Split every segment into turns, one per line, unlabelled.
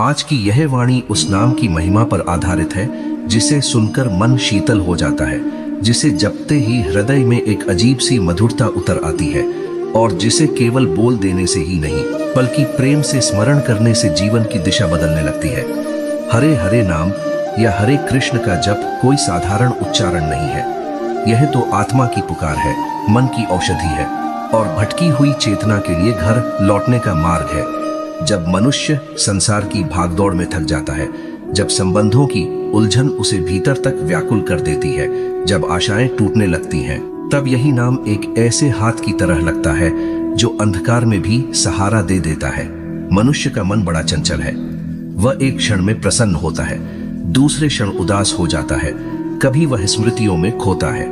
आज की यह वाणी उस नाम की महिमा पर आधारित है जिसे सुनकर मन शीतल हो जाता है, जिसे जपते ही हृदय में एक अजीब सी मधुरता उतर आती है और जिसे केवल बोल देने से ही नहीं बल्कि प्रेम से स्मरण करने से जीवन की दिशा बदलने लगती है। हरे हरे नाम या हरे कृष्ण का जप कोई साधारण उच्चारण नहीं है। यह तो आत्मा की पुकार है, मन की औषधि है और भटकी हुई चेतना के लिए घर लौटने का मार्ग है। जब मनुष्य संसार की भागदौड़ में थक जाता है, जब संबंधों की उलझन उसे भीतर तक व्याकुल कर देती है, जब आशाएं टूटने लगती हैं, तब यही नाम एक ऐसे हाथ की तरह लगता है जो अंधकार में भी सहारा दे देता है। मनुष्य का मन बड़ा चंचल है। वह एक क्षण में प्रसन्न होता है, दूसरे क्षण उदास हो जाता है, कभी वह स्मृतियों में खोता है,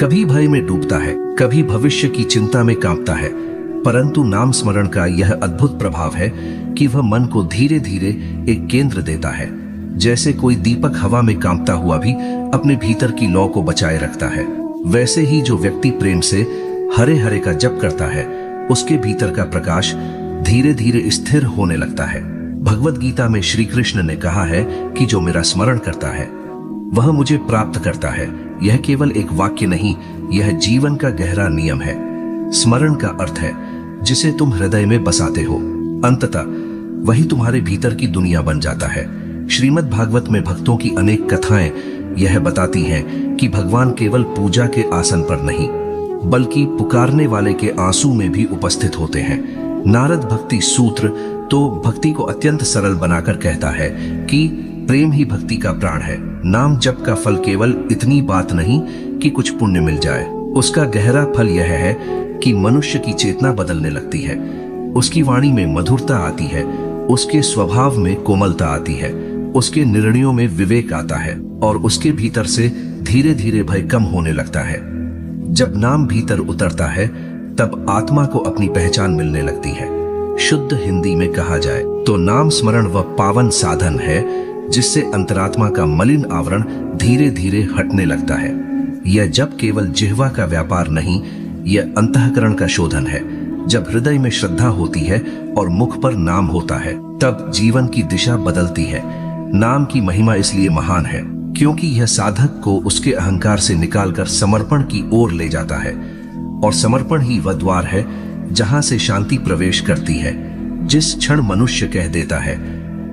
कभी भय में डूबता है, कभी भविष्य की चिंता में कांपता है। परंतु नाम स्मरण का यह अद्भुत प्रभाव है कि वह मन को धीरे धीरे एक केंद्र देता है। जैसे कोई दीपक हवा में कांपता हुआ भी अपने भीतर की लौ को बचाए रखता है, वैसे ही जो व्यक्ति प्रेम से हरे हरे का जप करता है, उसके भीतर का प्रकाश धीरे धीरे स्थिर होने लगता है। भगवत गीता में श्री कृष्ण ने कहा है कि जो मेरा स्मरण करता है वह मुझे प्राप्त करता है। यह केवल एक वाक्य नहीं, यह जीवन का गहरा नियम है। स्मरण का अर्थ है जिसे तुम हृदय में बसाते हो, अंततः वही तुम्हारे भीतर की दुनिया बन जाता है। श्रीमद् भागवत में भक्तों की अनेक कथाएं यह बताती हैं कि भगवान केवल पूजा के आसन पर नहीं बल्कि पुकारने वाले के आंसू में भी उपस्थित होते हैं। नारद भक्ति सूत्र तो भक्ति को अत्यंत सरल बनाकर कहता है कि प्रेम ही भक्ति का प्राण है। नाम जप का फल केवल इतनी बात नहीं कि कुछ पुण्य मिल जाए, उसका गहरा फल यह है कि मनुष्य की चेतना बदलने लगती है, उसकी वाणी में मधुरता आती है, उसके स्वभाव में कोमलता आती है, उसके निर्णयों में विवेक आता है और उसके भीतर से धीरे धीरे भय कम होने लगता है। जब नाम भीतर उतरता है तब आत्मा को अपनी पहचान मिलने लगती है। शुद्ध हिंदी में कहा जाए तो नाम स्मरण वह पावन साधन है जिससे अंतरात्मा का मलिन आवरण धीरे धीरे हटने लगता है। यह जप केवल जिह्वा का व्यापार नहीं, यह अंतःकरण का शोधन है। जब हृदय में श्रद्धा होती है और मुख पर नाम होता है, तब जीवन की दिशा बदलती है। नाम की महिमा इसलिए महान है क्योंकि यह साधक को उसके अहंकार से निकालकर समर्पण की ओर ले जाता है और समर्पण ही वह द्वार है जहां से शांति प्रवेश करती है। जिस क्षण मनुष्य कह देता है,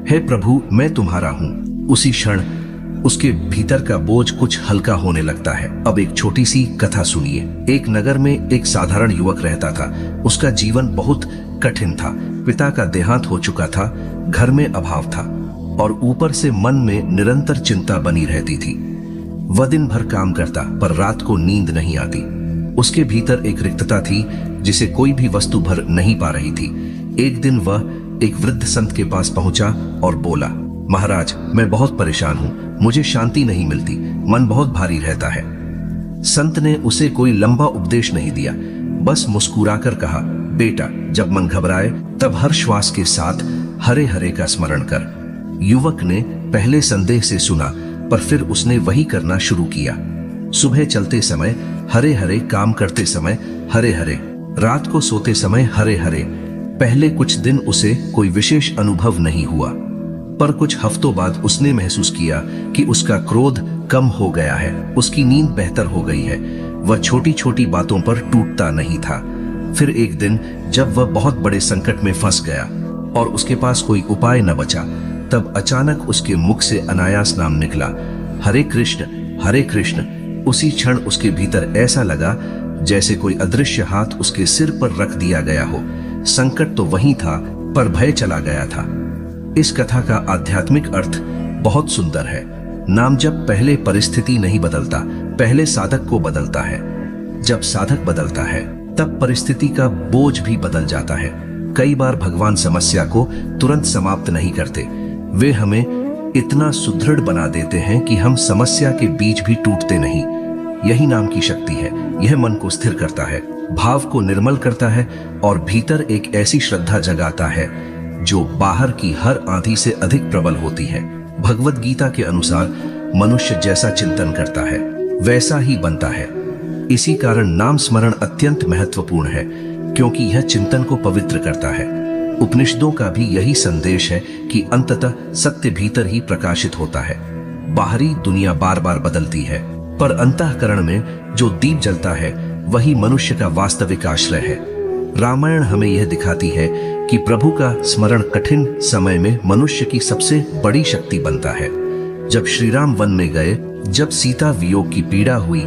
हे प्रभु मैं तुम्हारा हूं, उसी क्षण उसके भीतर का बोझ कुछ हल्का होने लगता है। अब एक छोटी सी कथा सुनिए। एक नगर में एक साधारण युवक रहता था। उसका जीवन बहुत कठिन था। पिता का देहांत हो चुका था, घर में अभाव था और ऊपर से मन में निरंतर चिंता बनी रहती थी। वह दिन भर काम करता पर रात को नींद नहीं आती। उसके भीतर एक रिक्तता थी जिसे कोई भी वस्तु भर नहीं पा रही थी। एक दिन वह एक वृद्ध संत के पास पहुंचा और बोला, महाराज मैं बहुत परेशान हूं, मुझे शांति नहीं मिलती, मन बहुत भारी रहता है। संत ने उसे कोई लंबा उपदेश नहीं दिया, बस मुस्कुराकर कहा, बेटा जब मन घबराए तब हर श्वास के साथ हरे हरे का स्मरण कर। युवक ने पहले संदेह से सुना पर फिर उसने वही करना शुरू किया। सुबह चलते समय हरे हरे, काम करते समय हरे हरे, रात को सोते समय हरे हरे। पहले कुछ दिन उसे कोई विशेष अनुभव नहीं हुआ पर कुछ हफ्तों बाद उसने महसूस किया कि उसका क्रोध कम हो गया है, उसकी नींद बेहतर हो गई है, वह छोटी छोटी बातों पर टूटता नहीं था। फिर एक दिन जब वह बहुत बड़े संकट में फंस गया और उसके पास कोई उपाय न बचा, तब अचानक उसके मुख से अनायास नाम निकला, हरे कृष्ण हरे कृष्ण। उसी क्षण उसके भीतर ऐसा लगा जैसे कोई अदृश्य हाथ उसके सिर पर रख दिया गया हो। संकट तो वही था पर भय चला गया था। इस कथा का आध्यात्मिक अर्थ बहुत सुंदर है। नाम जप पहले परिस्थिति नहीं बदलता, पहले साधक को बदलता है। जब साधक बदलता है तब परिस्थिति का बोझ भी बदल जाता है। कई बार भगवान समस्या को तुरंत समाप्त नहीं करते, वे हमें इतना सुदृढ़ बना देते हैं कि हम समस्या के बीच भी टूटते नहीं। यही नाम की शक्ति है। यह मन को स्थिर करता है, भाव को निर्मल करता है और भीतर एक ऐसी श्रद्धा जगाता है जो बाहर की हर आंधी से अधिक प्रबल होती है। भगवत गीता के अनुसार मनुष्य जैसा चिंतन करता है वैसा ही बनता है। इसी कारण नाम स्मरण अत्यंत महत्वपूर्ण है क्योंकि यह चिंतन को पवित्र करता है। उपनिषदों का भी यही संदेश है कि अंततः सत्य भीतर ही प्रकाशित होता है। बाहरी दुनिया बार बार बदलती है, पर अंतःकरण में जो दीप जलता है वही मनुष्य का वास्तविक आश्रय है। रामायण हमें यह दिखाती है कि प्रभु का स्मरण कठिन समय में मनुष्य की सबसे बड़ी शक्ति बनता है। जब श्री राम वन में गए, जब सीता वियोग की पीड़ा हुई,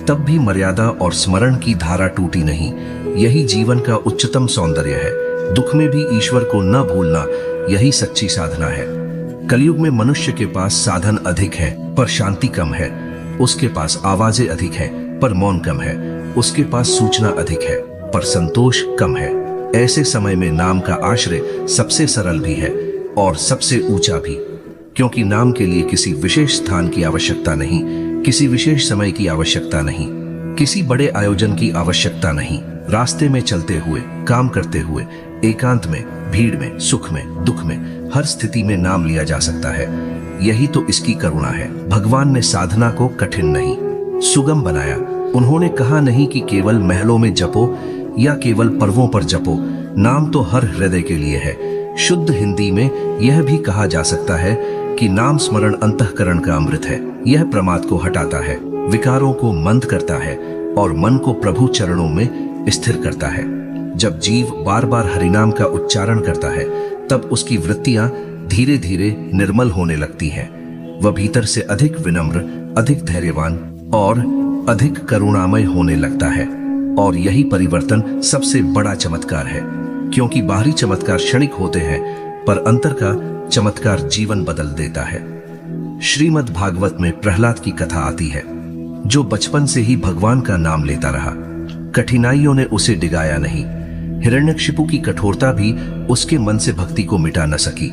तब भी मर्यादा और स्मरण की धारा टूटी नहीं। यही जीवन का उच्चतम सौंदर्य है। दुख में भी ईश्वर को न भूलना, यही सच्ची साधना है। कलयुग में मनुष्य के पास साधन अधिक है पर शांति कम है। उसके पास आवाजें अधिक है पर मौन कम है। उसके पास सूचना अधिक है पर संतोष कम है। ऐसे समय में नाम का आश्रय सबसे सरल भी है और सबसे ऊंचा भी, क्योंकि नाम के लिए किसी विशेष स्थान की आवश्यकता नहीं, किसी विशेष समय की आवश्यकता नहीं, किसी बड़े आयोजन की आवश्यकता नहीं। रास्ते में चलते हुए, काम करते हुए, एकांत में, भीड़ में, सुख में, दुख में, हर स्थिति में नाम लिया जा सकता है। यही तो इसकी करुणा है। भगवान ने साधना को कठिन नहीं, सुगम बनाया। उन्होंने कहा नहीं कि केवल महलों में जपो या केवल पर्वों पर जपो। नाम तो हर हृदय के लिए है। शुद्ध हिंदी में यह भी कहा जा सकता है कि नाम स्मरण अंतःकरण का अमृत है। यह प्रमाद को हटाता है, विकारों को मंद करता है और मन को प्रभु चरणों में स्थिर करता है। जब जीव बार बार हरिनाम का उच्चारण करता है, तब उसकी वृत्तियां धीरे धीरे निर्मल होने लगती हैं। वह भीतर से अधिक विनम्र, अधिक धैर्यवान और अधिक करुणामय होने लगता है। और यही परिवर्तन सबसे बड़ा चमत्कार है, क्योंकि बाहरी चमत्कार क्षणिक होते हैं, पर अंतर का चमत्कार जीवन बदल देता है। श्रीमद् भागवत में प्रहलाद की कथा आती है, जो बचपन से ही भगवान का नाम लेता रहा। कठिनाइयों ने उसे डिगाया नहीं। हिरण्यकशिपु की कठोरता भी उसके मन से भक्ति को मिटा न सकी।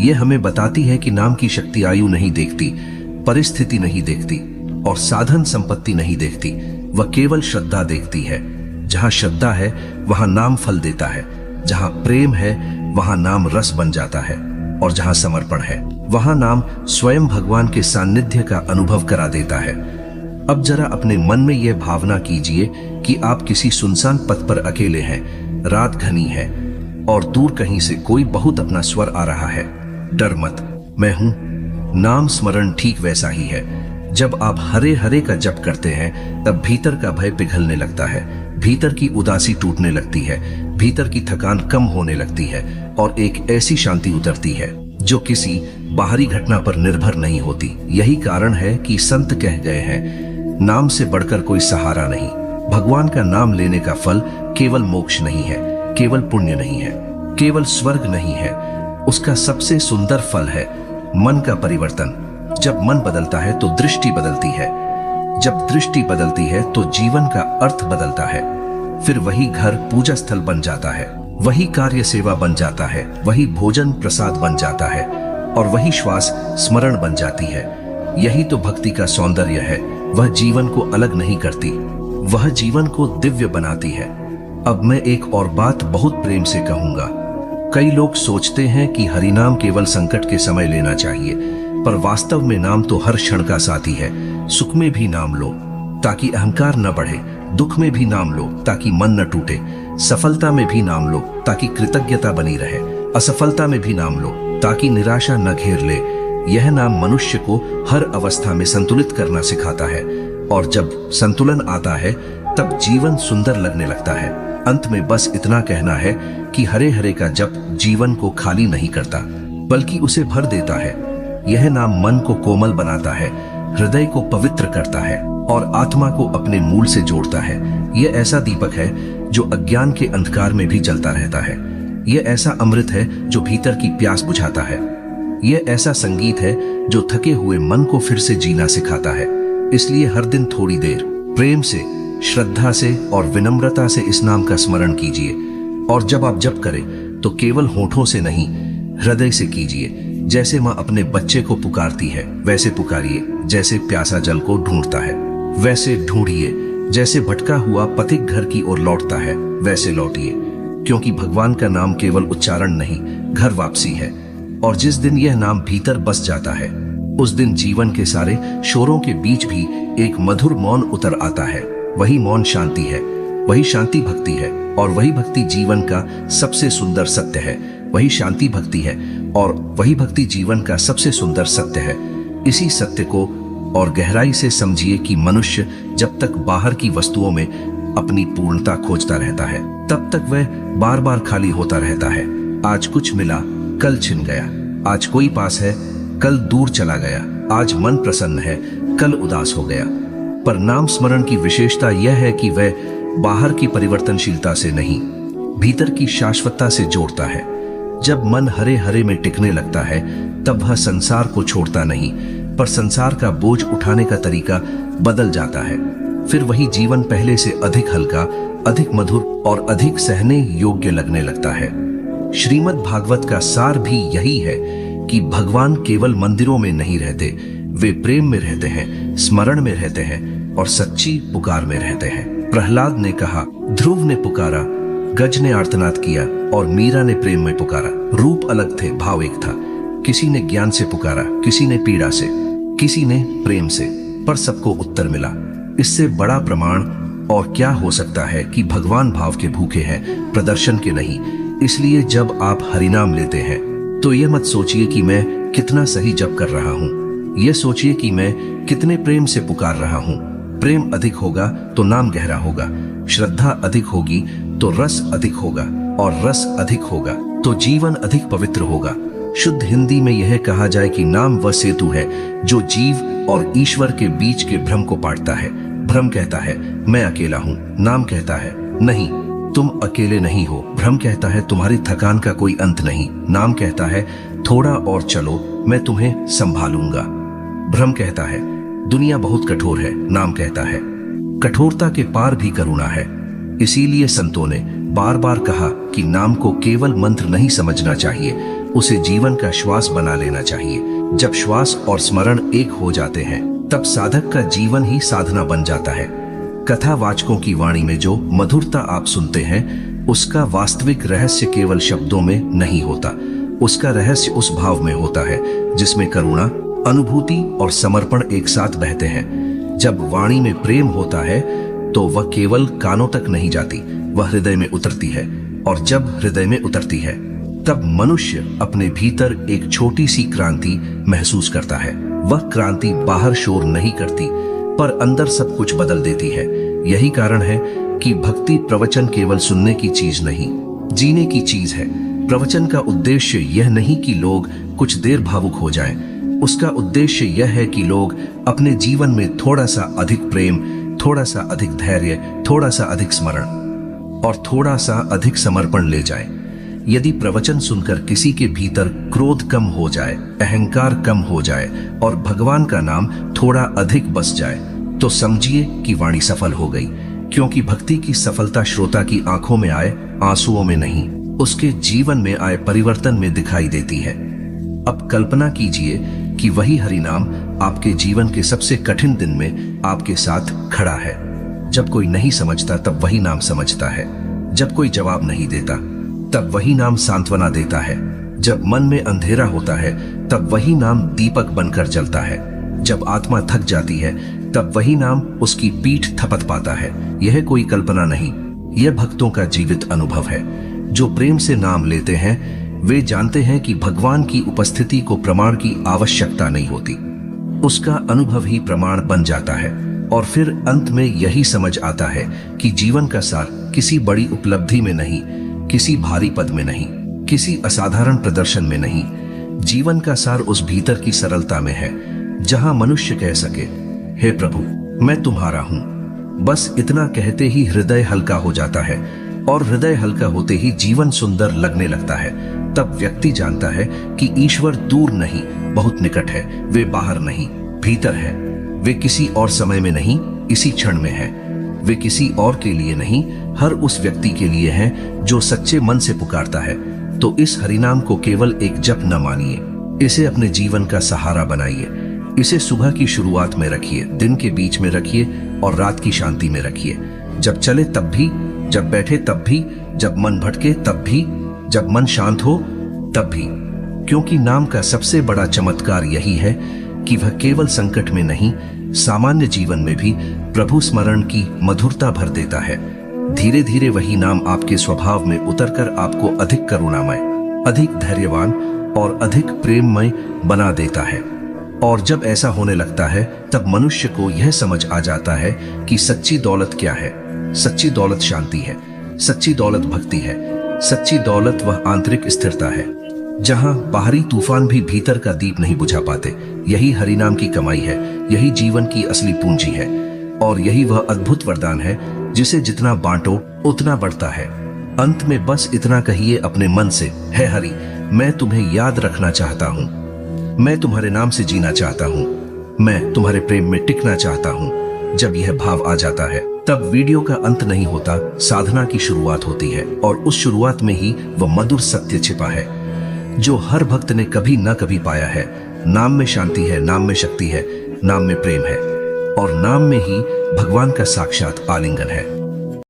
यह हमें बताती है कि नाम की शक्ति आयु नहीं देखती, परिस्थिति नहीं देखती और साधन संपत्ति नहीं देखती। वह केवल श्रद्धा देखती है। जहां श्रद्धा है वहां नाम फल देता है। जहां प्रेम है वहां नाम रस बन जाता है और जहां समर्पण है वहां नाम स्वयं भगवान के सानिध्य का अनुभव करा देता है। अब जरा अपने मन में यह भावना कीजिए कि आप किसी सुनसान पथ पर अकेले हैं, रात घनी है और दूर कहीं से कोई बहुत अपना स्वर आ रहा है। डर मत, मैं हूं। नाम स्मरण ठीक वैसा ही है। जब आप हरे हरे का जप करते हैं, तब भीतर का भय पिघलने लगता है, भीतर की उदासी टूटने लगती है, भीतर की थकान कम होने लगती है और एक ऐसी शांति उतरती है जो किसी बाहरी घटना पर निर्भर नहीं होती। यही कारण है कि संत कह गए हैं, नाम से बढ़कर कोई सहारा नहीं। भगवान का नाम लेने का फल केवल मोक्ष नहीं है, केवल पुण्य नहीं है, केवल स्वर्ग नहीं है। उसका सबसे सुंदर फल है मन का परिवर्तन। जब मन बदलता है तो दृष्टि बदलती है। जब दृष्टि बदलती है तो जीवन का अर्थ बदलता है। फिर वही घर पूजा स्थल बन जाता है, वही कार्य सेवा बन जाता है, वही भोजन प्रसाद बन जाता है और वही श्वास स्मरण बन जाती है। यही तो भक्ति का सौंदर्य है। वह जीवन को अलग नहीं करती, वह जीवन को दिव्य बनाती है। अब मैं एक और बात बहुत प्रेम से कहूंगा। कई लोग सोचते हैं कि हरिनाम केवल संकट के समय लेना चाहिए, पर वास्तव में नाम तो हर क्षण का साथी है। सुख में भी नाम लो ताकि अहंकार न बढ़े, दुख में भी नाम लो ताकि मन न टूटे, सफलता में भी नाम लो ताकि कृतज्ञता बनी रहे, असफलता में भी नाम लो ताकि निराशा न घेर ले। यह नाम मनुष्य को हर अवस्था में संतुलित करना सिखाता है और जब संतुलन आता है तब जीवन सुंदर लगने लगता है। अंत में बस इतना कहना है कि हरे हरे का जप जीवन को खाली नहीं करता, बल्कि उसे भर देता है। यह नाम मन को कोमल बनाता है, हृदय को पवित्र करता है और आत्मा को अपने मूल से जोड़ता है। यह ऐसा दीपक है जो अज्ञान के अंधकार में भी जलता रहता है। यह ऐसा अमृत है जो भीतर की प्यास बुझाता है। यह ऐसा संगीत है जो थके हुए मन को फिर से जीना सिखाता है। इसलिए हर दिन थोड़ी देर प्रेम से, श्रद्धा से और विनम्रता से इस नाम का स्मरण कीजिए। और जब आप जप करें तो केवल होठों से नहीं, हृदय से कीजिए। जैसे माँ अपने बच्चे को पुकारती है वैसे पुकारिए। जैसे प्यासा जल को ढूंढता है वैसे ढूंढिए। जैसे भटका हुआ पथिक घर की ओर लौटता है वैसे लौटिए, क्योंकि भगवान का नाम केवल उच्चारण नहीं, घर वापसी है। और जिस दिन यह नाम भीतर बस जाता है, उस दिन जीवन के सारे शोरों के बीच भी एक मधुर मौन उतर आता है। वही मौन शांति है। वही शांति भक्ति है और वही भक्ति जीवन का सबसे सुंदर सत्य है। वही शांति भक्ति है और वही भक्ति जीवन का सबसे सुंदर सत्य है। इसी सत्य को और गहराई से समझिए कि मनुष्य जब तक बाहर की वस्तुओं में अपनी पूर्णता खोजता रहता है तब तक वह बार बार खाली होता रहता है। आज कुछ मिला, कल छिन गया। आज कोई पास है, कल दूर चला गया। आज मन प्रसन्न है, कल उदास हो गया। पर नाम स्मरण की विशेषता यह है कि वह बाहर की परिवर्तनशीलता से नहीं, भीतर की शाश्वतता से जोड़ता है। जब मन हरे हरे में टिकने लगता है तब वह संसार को छोड़ता नहीं, पर संसार का बोझ उठाने का तरीका बदल जाता है। फिर वही जीवन पहले से अधिक हल्का, अधिक मधुर और अधिक सहने योग्य लगने लगता है। श्रीमद् भागवत का सार भी यही है कि भगवान केवल मंदिरों में नहीं रहते, वे प्रेम में रहते हैं, स्मरण में रहते हैं और सच्ची पुकार में रहते हैं। प्रहलाद ने कहा, ध्रुव ने पुकारा, गज ने आर्तनाद किया और मीरा ने प्रेम में पुकारा। रूप अलग थे, भाव एक था। किसी ने ज्ञान से पुकारा, किसी ने पीड़ा से, किसी ने प्रेम से, पर सबको उत्तर मिला। इससे बड़ा प्रमाण और क्या हो सकता है कि भगवान भाव के भूखे हैं, प्रदर्शन के नहीं। इसलिए जब आप हरिनाम लेते हैं तो यह मत सोचिए कि मैं कितना सही जप कर रहा हूँ, यह सोचिए कि मैं कितने प्रेम से पुकार रहा हूँ। प्रेम अधिक होगा तो नाम गहरा होगा, श्रद्धा अधिक होगी तो रस अधिक होगा और रस अधिक होगा तो जीवन अधिक पवित्र होगा। शुद्ध हिंदी में यह कहा जाए कि नाम वह सेतु है जो जीव और ईश्वर के बीच के भ्रम को पाटता है। भ्रम कहता है मैं अकेला हूँ, नाम कहता है नहीं तुम अकेले नहीं हो। भ्रम कहता है तुम्हारी थकान का कोई अंत नहीं, नाम कहता है थोड़ा और चलो, मैं तुम्हें संभालूंगा। भ्रम कहता है दुनिया बहुत कठोर है, नाम कहता है कठोरता के पार भी करुणा है। इसीलिए संतों ने बार बार कहा कि नाम को केवल मंत्र नहीं समझना चाहिए, उसे जीवन का श्वास बना लेना चाहिए। जब श्वास और स्मरण एक हो जाते हैं तब साधक का जीवन ही साधना बन जाता है। कथावाचकों की वाणी में जो मधुरता आप सुनते हैं उसका वास्तविक रहस्य केवल शब्दों में नहीं होता, उसका रहस्य उस भाव में होता है जिसमें करुणा, अनुभूति और समर्पण एक साथ बहते हैं। जब वाणी में प्रेम होता है तो वह केवल कानों तक नहीं जाती, वह हृदय में उतरती है। और जब हृदय में उतरती है तब मनुष्य अपने भीतर एक छोटी सी क्रांति महसूस करता है। वह क्रांति बाहर शोर नहीं करती पर अंदर सब कुछ बदल देती है। यही कारण है कि भक्ति प्रवचन केवल सुनने की चीज नहीं, जीने की चीज है। प्रवचन का उद्देश्य यह नहीं कि लोग कुछ देर भावुक हो जाएं, उसका उद्देश्य यह है कि लोग अपने जीवन में थोड़ा सा अधिक प्रेम, थोड़ा सा अधिक धैर्य, थोड़ा सा अधिक स्मरण और थोड़ा सा अधिक समर्पण ले जाएं। यदि प्रवचन सुनकर किसी के भीतर क्रोध कम हो जाए, अहंकार कम हो जाए और भगवान का नाम थोड़ा अधिक बस जाए तो समझिए कि वाणी सफल हो गई, क्योंकि भक्ति की सफलता श्रोता की आंखों में आए आंसुओं में नहीं, उसके जीवन में आए परिवर्तन में दिखाई देती है। अब कल्पना कीजिए कि वही हरिनाम आपके जीवन के सबसे कठिन दिन में आपके साथ खड़ा है। जब कोई नहीं समझता तब वही नाम समझता है, जब कोई जवाब नहीं देता तब वही नाम सांत्वना देता है, जब मन में अंधेरा होता है तब वही नाम दीपक बनकर जलता है, जब आत्मा थक जाती है तब वही नाम उसकी पीठ थपथ पाता है। यह कोई कल्पना नहीं, यह भक्तों का जीवित अनुभव है। जो प्रेम से नाम लेते हैं वे जानते हैं कि भगवान की उपस्थिति को प्रमाण की आवश्यकता नहीं होती, उसका अनुभव ही प्रमाण बन जाता है। और फिर अंत में यही समझ आता है कि जीवन का सार किसी बड़ी उपलब्धि में नहीं, किसी भारी पद में नहीं, किसी असाधारण प्रदर्शन में नहीं, जीवन का सार उस भीतर की सरलता में है जहां मनुष्य कह सके, हे प्रभु मैं तुम्हारा हूं। बस इतना कहते ही हृदय हल्का हो जाता है और हृदय हल्का होते ही जीवन सुंदर लगने लगता है। तब व्यक्ति जानता है कि ईश्वर दूर नहीं, बहुत निकट है। वे बाहर नहीं, भीतर है। वे किसी और समय में नहीं, इसी क्षण में है। वे किसी और के लिए नहीं, हर उस व्यक्ति के लिए है जो सच्चे मन से पुकारता है। तो इस हरिनाम को केवल एक जप न मानिए, इसे अपने जीवन का सहारा बनाइए। इसे सुबह की शुरुआत में रखिए, दिन के बीच में रखिए और रात की शांति में रखिए। जब चले तब भी, जब बैठे तब भी, जब मन भटके तब भी, जब मन शांत हो तब भी। क्योंकि नाम का सबसे बड़ा चमत्कार यही है कि वह केवल संकट में नहीं, सामान्य जीवन में भी प्रभु स्मरण की मधुरता भर देता है। धीरे धीरे वही नाम आपके स्वभाव में उतरकर आपको अधिक करुणामय, अधिक धैर्यवान और अधिक प्रेममय बना देता है। और जब ऐसा होने लगता है तब मनुष्य को यह समझ आ जाता है कि सच्ची दौलत क्या है। सच्ची दौलत शांति है, सच्ची दौलत भक्ति है, सच्ची दौलत वह आंतरिक स्थिरता है जहां बाहरी तूफान भी भीतर का दीप नहीं बुझा पाते। यही हरिनाम की कमाई है, यही जीवन की असली पूंजी है और यही वह अद्भुत वरदान है जिसे जितना बांटो उतना बढ़ता है। अंत में बस इतना कहिए अपने मन से, है हरि, मैं तुम्हें याद रखना चाहता हूँ, मैं तुम्हारे नाम से जीना चाहता हूँ, मैं तुम्हारे प्रेम में टिकना चाहता हूँ। जब यह भाव आ जाता है तब वीडियो का अंत नहीं होता, साधना की शुरुआत होती है और उस शुरुआत में ही वह मधुर सत्य छिपा है जो हर भक्त ने कभी ना कभी पाया है। नाम में शांति है, नाम में शक्ति है, नाम में प्रेम है और नाम में ही भगवान का साक्षात आलिंगन है।